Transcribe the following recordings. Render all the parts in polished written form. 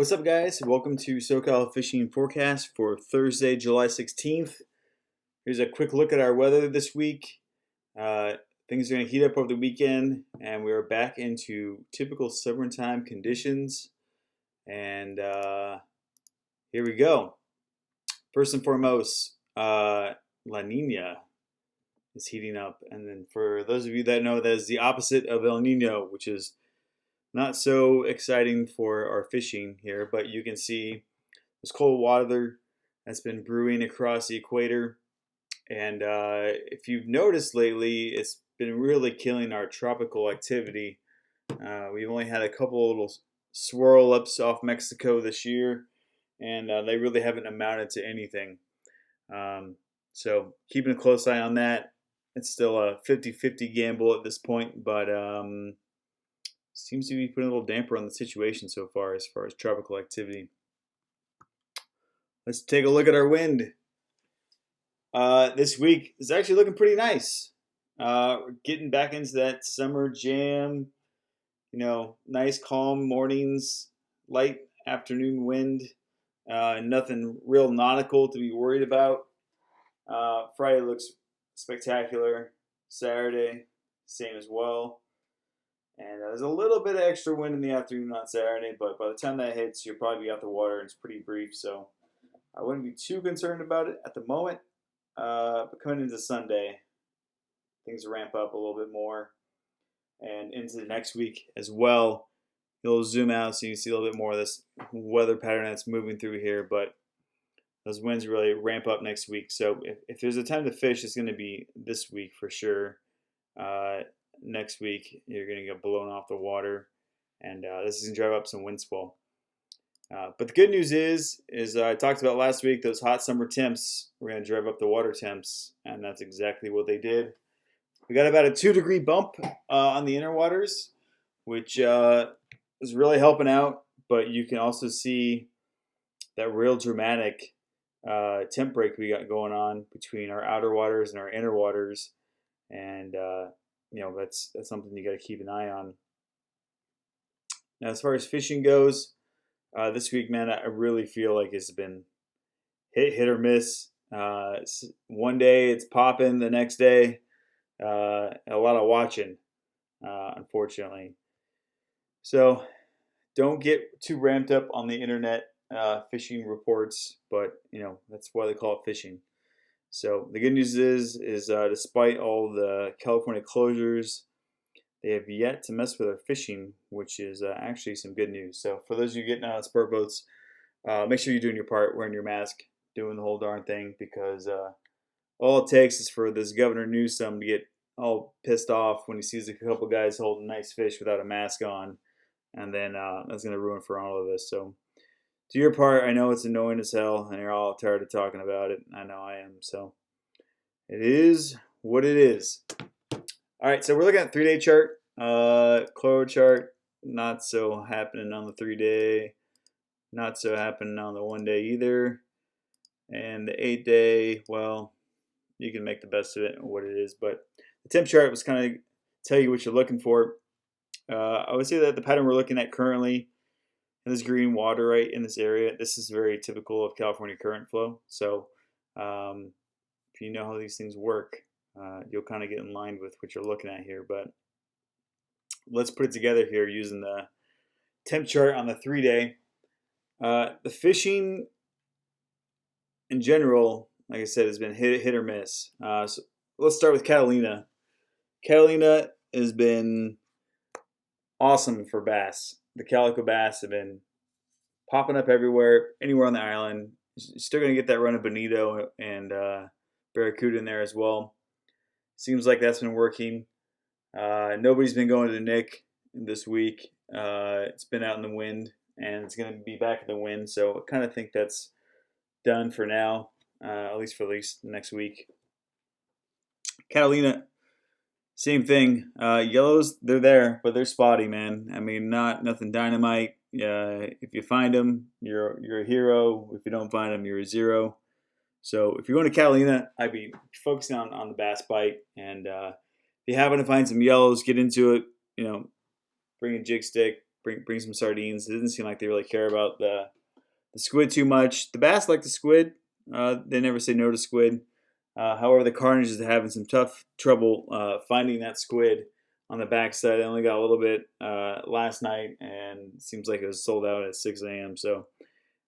What's up, guys? Welcome to SoCal Fishing Forecast for Thursday, July 16th. Here's a quick look at our weather this week. Uh, Things are going to heat up over the weekend, and we are back into typical summertime conditions. And here we go. First and foremost, La Nina is heating up. And then for those of you that know, that is the opposite of El Nino, which is not so exciting for our fishing here, but you can see this cold water that's been brewing across the equator. And if you've noticed lately, it's been really killing our tropical activity. We've only had a couple little swirl ups off Mexico this year, and they really haven't amounted to anything. So keeping a close eye on that. It's still a 50-50 gamble at this point, but seems to be putting a little damper on the situation so far as tropical activity. Let's take a look at our wind. This week is actually looking pretty nice. We're getting back into that summer jam. Nice calm mornings, light afternoon wind. Nothing real nautical to be worried about. Friday looks spectacular. Saturday, same as well. And there's a little bit of extra wind in the afternoon on Saturday, but by the time that hits, you'll probably be out the water, and it's pretty brief, so I wouldn't be too concerned about it at the moment. But coming into Sunday, things ramp up a little bit more, and into the next week as well. You'll zoom out so you can see a little bit more of this weather pattern that's moving through here, but those winds really ramp up next week. So if there's a time to fish, it's going to be this week for sure. Next week, you're going to get blown off the water, and this is going to drive up some wind swell. But the good news is I talked about last week, those hot summer temps were going to drive up the water temps, and that's exactly what they did. We got about a 2-degree bump on the inner waters, which is really helping out, but you can also see that real dramatic temp break we got going on between our outer waters and our inner waters, and that's something you got to keep an eye on. Now, as far as fishing goes, this week, man, I really feel like it's been hit or miss. One day it's popping, the next day a lot of watching, unfortunately. So don't get too ramped up on the internet fishing reports, but that's why they call it fishing. So the good news is despite all the California closures, they have yet to mess with our fishing, which is actually some good news. So for those of you getting out on spur boats, make sure you're doing your part, wearing your mask, doing the whole darn thing, because all it takes is for this Governor Newsom to get all pissed off when he sees a couple guys holding nice fish without a mask on, and then that's going to ruin for all of us. So do your part. I know it's annoying as hell, and you're all tired of talking about it. I know I am. So it is what it is. All right, so we're looking at 3-day chart. Chloro chart, not so happening on the 3-day. Not so happening on the 1-day either. And the 8-day, well, you can make the best of it, what it is. But the temp chart was kind of tell you what you're looking for. I would say that the pattern we're looking at currently, in this green water right in this area, this is very typical of California current flow. So if you know how these things work, you'll kind of get in line with what you're looking at here. But let's put it together here using the temp chart on the 3-day. The fishing in general, like I said, has been hit or miss. So let's start with Catalina. Catalina has been awesome for bass. The calico bass have been popping up everywhere, anywhere on the island. You're still going to get that run of bonito and barracuda in there as well. Seems like that's been working. Nobody's been going to the Nick this week. It's been out in the wind, and it's going to be back in the wind. So I kind of think that's done for now, at least next week. Catalina, same thing. Yellows, they're there, but they're spotty, man. I mean, nothing dynamite. If you find them, you're a hero. If you don't find them, you're a zero. So if you're going to Catalina, I'd be focusing on the bass bite. And if you happen to find some yellows, get into it. Bring a jig stick, bring some sardines. It doesn't seem like they really care about the squid too much. The bass like the squid. They never say no to squid. However, the Carnage is having some tough trouble finding that squid on the backside. They only got a little bit last night, and it seems like it was sold out at 6 a.m. So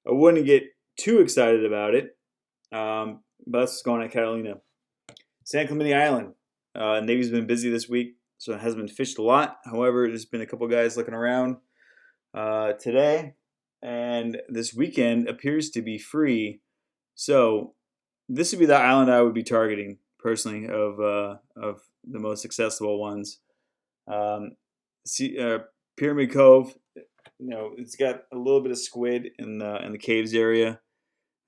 I wouldn't get too excited about it. But that's what's going on at Catalina. San Clemente Island. Navy's been busy this week, so it hasn't been fished a lot. However, there's been a couple guys looking around today, and this weekend appears to be free. So this would be the island I would be targeting personally of the most accessible ones. Pyramid Cove, it's got a little bit of squid in the caves area.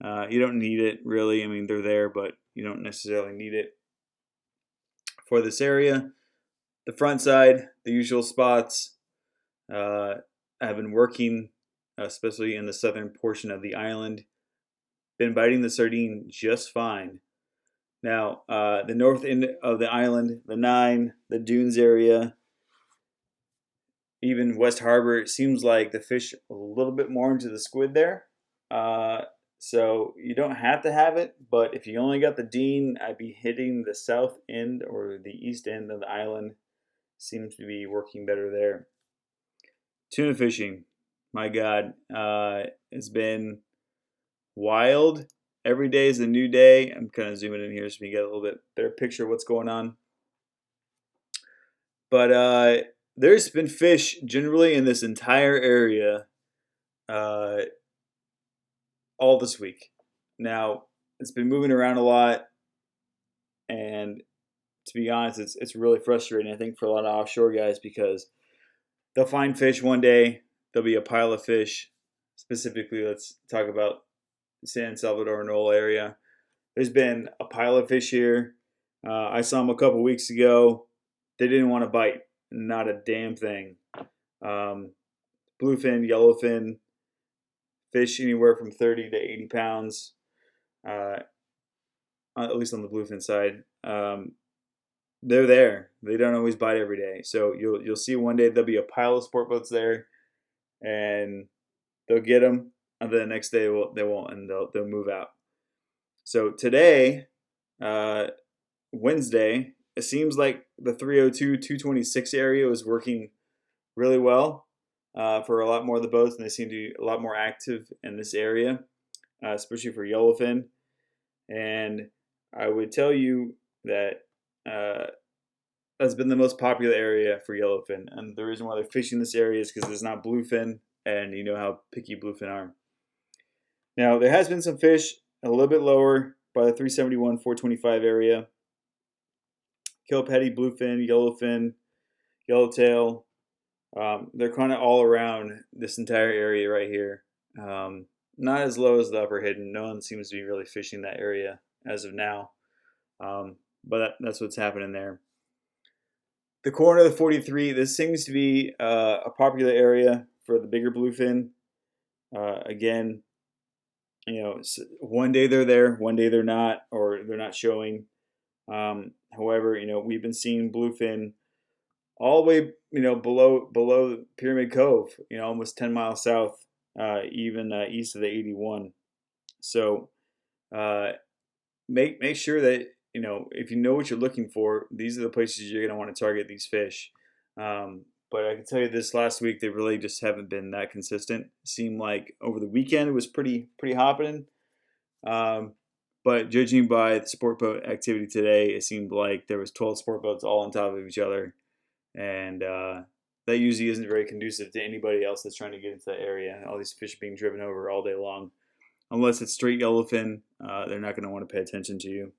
You don't need it really. I mean, they're there, but you don't necessarily need it for this area. The front side, the usual spots. I've been working, especially in the southern portion of the island. Been biting the sardine just fine. Now, the north end of the island, the Nine, the Dunes area, even West Harbor, it seems like the fish a little bit more into the squid there. So you don't have to have it, but if you only got the Dean, I'd be hitting the south end or the east end of the island. Seems to be working better there. Tuna fishing, my God, it's been wild. Every day is a new day. I'm kind of zooming in here so we get a little bit better picture of what's going on. But there's been fish generally in this entire area all this week. Now, it's been moving around a lot, and to be honest, it's really frustrating, I think, for a lot of offshore guys, because they'll find fish one day, there'll be a pile of fish. Specifically, let's talk about San Salvador Knoll area. There's been a pile of fish here. I saw them a couple weeks ago. They didn't want to bite, not a damn thing. Bluefin, yellowfin, fish anywhere from 30 to 80 pounds, at least on the bluefin side. They're there. They don't always bite every day. So you'll see one day there'll be a pile of sport boats there, and they'll get them, and then the next day they won't, and they'll move out. So today, Wednesday, it seems like the 302, 226 area was working really well for a lot more of the boats, and they seem to be a lot more active in this area, especially for yellowfin. And I would tell you that that's been the most popular area for yellowfin. And the reason why they're fishing this area is because there's not bluefin, and you know how picky bluefin are. Now, there has been some fish a little bit lower by the 371, 425 area. Kelpetty, bluefin, yellowfin, yellowtail. They're kind of all around this entire area right here. Not as low as the upper hidden. No one seems to be really fishing that area as of now. But that's what's happening there. The corner of the 43, this seems to be a popular area for the bigger bluefin. Again, one day they're there, one day they're not, or they're not showing. However, we've been seeing bluefin all the way, below Pyramid Cove, almost 10 miles south, even east of the 81. So make sure that, if you know what you're looking for, these are the places you're going to want to target these fish. But I can tell you this last week, they really just haven't been that consistent. It seemed like over the weekend it was pretty hopping. But judging by the sport boat activity today, it seemed like there was 12 sport boats all on top of each other. And that usually isn't very conducive to anybody else that's trying to get into that area. All these fish being driven over all day long. Unless it's straight yellowfin, they're not going to want to pay attention to you.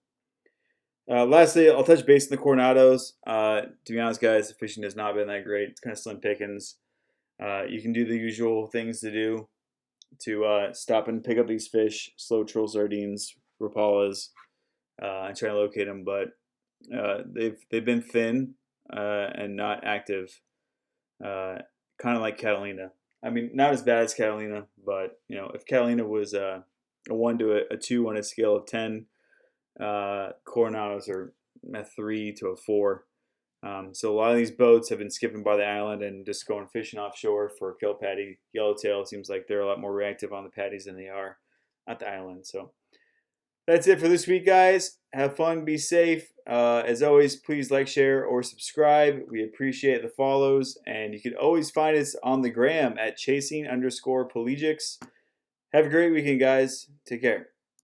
Lastly, I'll touch base in the Coronados. To be honest, guys, the fishing has not been that great. It's kind of slim pickings. You can do the usual things to do to stop and pick up these fish, slow troll sardines, rapalas, and try to locate them. But they've been thin and not active, kind of like Catalina. I mean, not as bad as Catalina, but if Catalina was a 1 to a 2 on a scale of 10. Coronados are a 3 to a 4. So a lot of these boats have been skipping by the island and just going fishing offshore for kill patty, yellowtail. It seems like they're a lot more reactive on the patties than they are at the island. So that's it for this week, guys. Have fun, be safe. As always, please like, share, or subscribe. We appreciate the follows, and you can always find us on the gram at chasing_pelagics. Have a great weekend, guys. Take care.